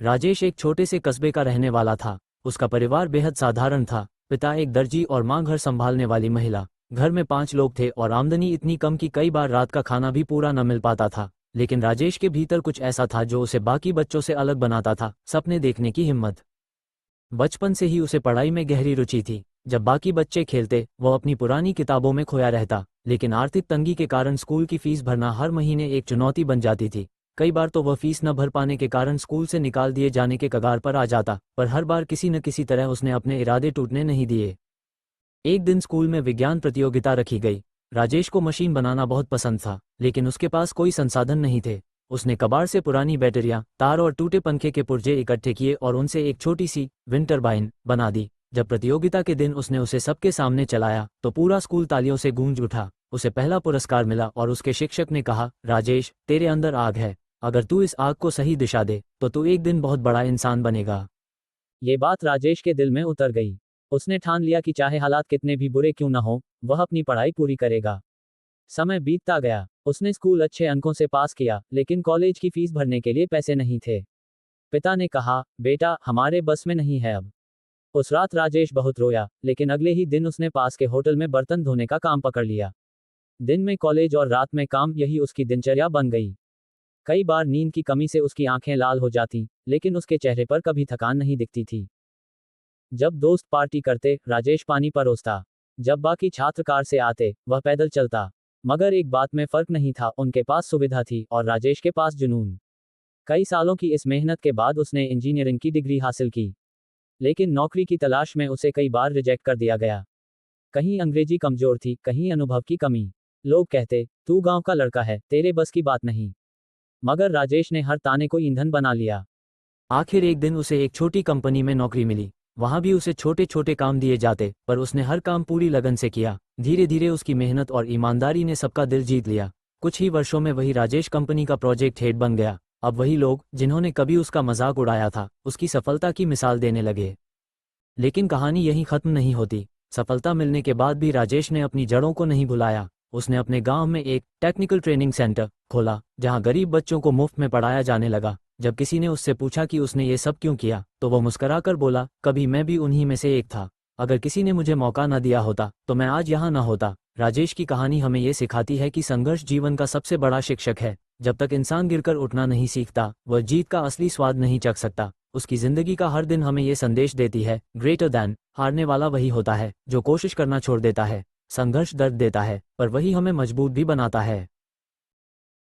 राजेश एक छोटे से कस्बे का रहने वाला था। उसका परिवार बेहद साधारण था। पिता एक दर्जी और मां घर संभालने वाली महिला। घर में 5 लोग थे और आमदनी इतनी कम कि कई बार रात का खाना भी पूरा न मिल पाता था। लेकिन राजेश के भीतर कुछ ऐसा था जो उसे बाकी बच्चों से अलग बनाता था, सपने देखने की हिम्मत। बचपन से ही उसे पढ़ाई में गहरी रुचि थी। जब बाकी बच्चे खेलते वो अपनी पुरानी किताबों में खोया रहता, लेकिन आर्थिक तंगी के कारण स्कूल की फीस भरना हर महीने एक चुनौती बन जाती थी। कई बार तो वह फीस न भर पाने के कारण स्कूल से निकाल दिए जाने के कगार पर आ जाता, पर हर बार किसी न किसी तरह उसने अपने इरादे टूटने नहीं दिए। एक दिन स्कूल में विज्ञान प्रतियोगिता रखी गई। राजेश को मशीन बनाना बहुत पसंद था, लेकिन उसके पास कोई संसाधन नहीं थे। उसने कबाड़ से पुरानी बैटरियां, तार और टूटे पंखे के पुर्जे इकट्ठे किए और उनसे एक छोटी सी विंड टरबाइन बना दी। जब प्रतियोगिता के दिन उसने उसे सबके सामने चलाया तो पूरा स्कूल तालियों से गूंज उठा। उसे पहला पुरस्कार मिला और उसके शिक्षक ने कहा, राजेश, तेरे अंदर आग है। अगर तू इस आग को सही दिशा दे तो तू एक दिन बहुत बड़ा इंसान बनेगा। ये बात राजेश के दिल में उतर गई। उसने ठान लिया कि चाहे हालात कितने भी बुरे क्यों न हो, वह अपनी पढ़ाई पूरी करेगा। समय बीतता गया। उसने स्कूल अच्छे अंकों से पास किया, लेकिन कॉलेज की फीस भरने के लिए पैसे नहीं थे। पिता ने कहा, बेटा, हमारे बस में नहीं है अब। उस रात राजेश बहुत रोया, लेकिन अगले ही दिन उसने पास के होटल में बर्तन धोने का काम पकड़ लिया। दिन में कॉलेज और रात में काम, यही उसकी दिनचर्या बन गई। कई बार नींद की कमी से उसकी आंखें लाल हो जाती, लेकिन उसके चेहरे पर कभी थकान नहीं दिखती थी। जब दोस्त पार्टी करते, राजेश पानी परोसता। जब बाकी छात्र कार से आते, वह पैदल चलता। मगर एक बात में फर्क नहीं था, उनके पास सुविधा थी और राजेश के पास जुनून। कई सालों की इस मेहनत के बाद उसने इंजीनियरिंग की डिग्री हासिल की, लेकिन नौकरी की तलाश में उसे कई बार रिजेक्ट कर दिया गया। कहीं अंग्रेजी कमजोर थी, कहीं अनुभव की कमी। लोग कहते, तू गांव का लड़का है, तेरे बस की बात नहीं। मगर राजेश ने हर ताने को ईंधन बना लिया। आखिर एक दिन उसे एक छोटी कंपनी में नौकरी मिली। वहां भी उसे छोटे छोटे काम दिए जाते, पर उसने हर काम पूरी लगन से किया। धीरे धीरे उसकी मेहनत और ईमानदारी ने सबका दिल जीत लिया। कुछ ही वर्षों में वही राजेश कंपनी का प्रोजेक्ट हेड बन गया। अब वही लोग जिन्होंने कभी उसका मजाक उड़ाया था, उसकी सफलता की मिसाल देने लगे। लेकिन कहानी यहीं खत्म नहीं होती। सफलता मिलने के बाद भी राजेश ने अपनी जड़ों को नहीं भुलाया। उसने अपने गांव में एक टेक्निकल ट्रेनिंग सेंटर खोला, जहां गरीब बच्चों को मुफ्त में पढ़ाया जाने लगा। जब किसी ने उससे पूछा कि उसने ये सब क्यों किया, तो वह मुस्कुराकर बोला, कभी मैं भी उन्हीं में से एक था। अगर किसी ने मुझे मौका न दिया होता तो मैं आज यहाँ न होता। राजेश की कहानी हमें ये सिखाती है कि संघर्ष जीवन का सबसे बड़ा शिक्षक है। जब तक इंसान गिरकर उठना नहीं सीखता, वह जीत का असली स्वाद नहीं चख सकता। उसकी जिंदगी का हर दिन हमें ये संदेश देती है, ग्रेटर दैन, हारने वाला वही होता है जो कोशिश करना छोड़ देता है। संघर्ष दर्द देता है, पर वही हमें मजबूत भी बनाता है।